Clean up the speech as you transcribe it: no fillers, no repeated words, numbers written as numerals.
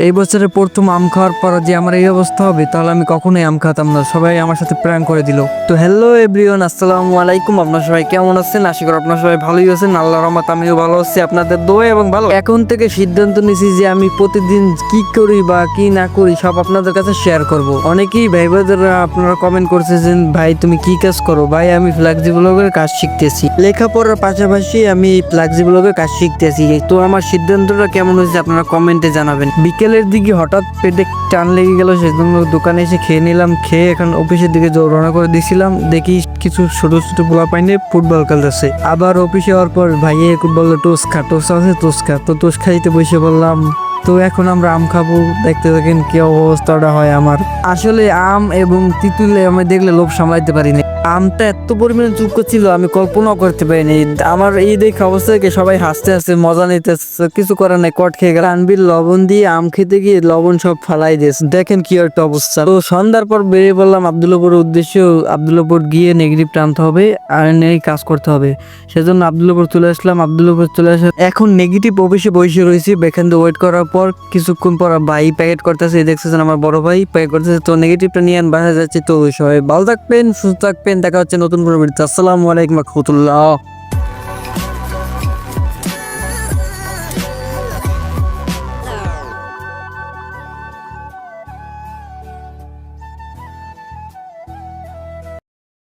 এই বছরের প্রথম আম খাওয়ার পর যে আমার এই অবস্থা হবে তাহলে আমি কখনোই আম খাতাম না। সবাই আমার সাথে প্র্যাঙ্ক করে দিল। তো হ্যালো এভরিওয়ান, আসসালামু আলাইকুম। আপনারা সবাই কেমন আছেন? আশা করি আপনারা সবাই ভালোই আছেন। আল্লাহর রহমতে আমিও ভালো আছি, আপনাদের দোয়া এবং ভালো। এখন থেকে সিদ্ধান্ত নিয়েছি যে আমি প্রতিদিন কি করি বা কি না করি সব আপনাদের কাছে শেয়ার করব। অনেকেই ভাই বোনেরা আপনারা কমেন্ট করতেছেন, ভাই তুমি কি কাজ করো? ভাই আমি ফ্লেক্সিবলগের কাজ শিখতেছি, লেখাপড়ার পাশাপাশি আমি ফ্লেক্সিবলগের কাজ শিখতেছি। তো আমার সিদ্ধান্তটা কেমন হয়েছে আপনারা কমেন্টে জানাবেন। বিকেলের দিকে হঠাৎ পেটে টান লেগে গেল, সেজন্য দোকানে এসে খেয়ে নিলাম। খেয়ে এখন অফিসের দিকে রওনা করে দিয়েছিলাম, দেখি কিছু ছোট ছোট পোলা পাইনে ফুটবল খেলতেছে। আবার অফিসে হওয়ার পর ভাইয়ে বললো টোস খা, টোস আছে টোস খা। তো টোস খাইতে বসে বললাম। তো এখন আমরা আম খাবো, দেখতে দেখেন কি অবস্থাটা হয় আমার। আসলে আম এবং তিতুলে আমি দেখলে লোভ সামলাইতে পারিনি। আমটা এত পরিমাণে চুপকো ছিল আমি কল্পনাও করতে পারিনি। আমার এই দেখে অবস্থা দেখে সবাই হাসতে হাসতে মজা নিতেছে, কিছু করার নাই, কট খেয়ে গেল। আনবির লবণ দিয়ে আম খেতে গিয়ে লবণ সব ফালাই দিয়েছে, দেখেন কি একটা অবস্থা। তো সন্ধ্যার পর বেরিয়ে বললাম আব্দুল্লাপুরের উদ্দেশ্যে। আব্দুল্লাপুর গিয়ে নেগেটিভ টানতে হবে আর নেই কাজ করতে হবে। সেজন্য আব্দুল্লাপুর চলে আসলাম। আব্দুল্লাপুর চলে আসা এখন নেগেটিভ অফিসে বসে রয়েছি। এখান থেকে ওয়েট করার পর কিছুক্ষণ পর ভাই প্যাকেট করতেছে, দেখতেছেন আমার বড় ভাই প্যাকেট করতেছে। তো নেগেটিভটা নিয়ে বাসা যাচ্ছি। তো সবাই ভালো থাকবেন, সুস্থ থাকবেন, দেখা হচ্ছে নতুন কোনো ভিডিওতে। আসসালামু আলাইকুম রহমতুল্লাহ।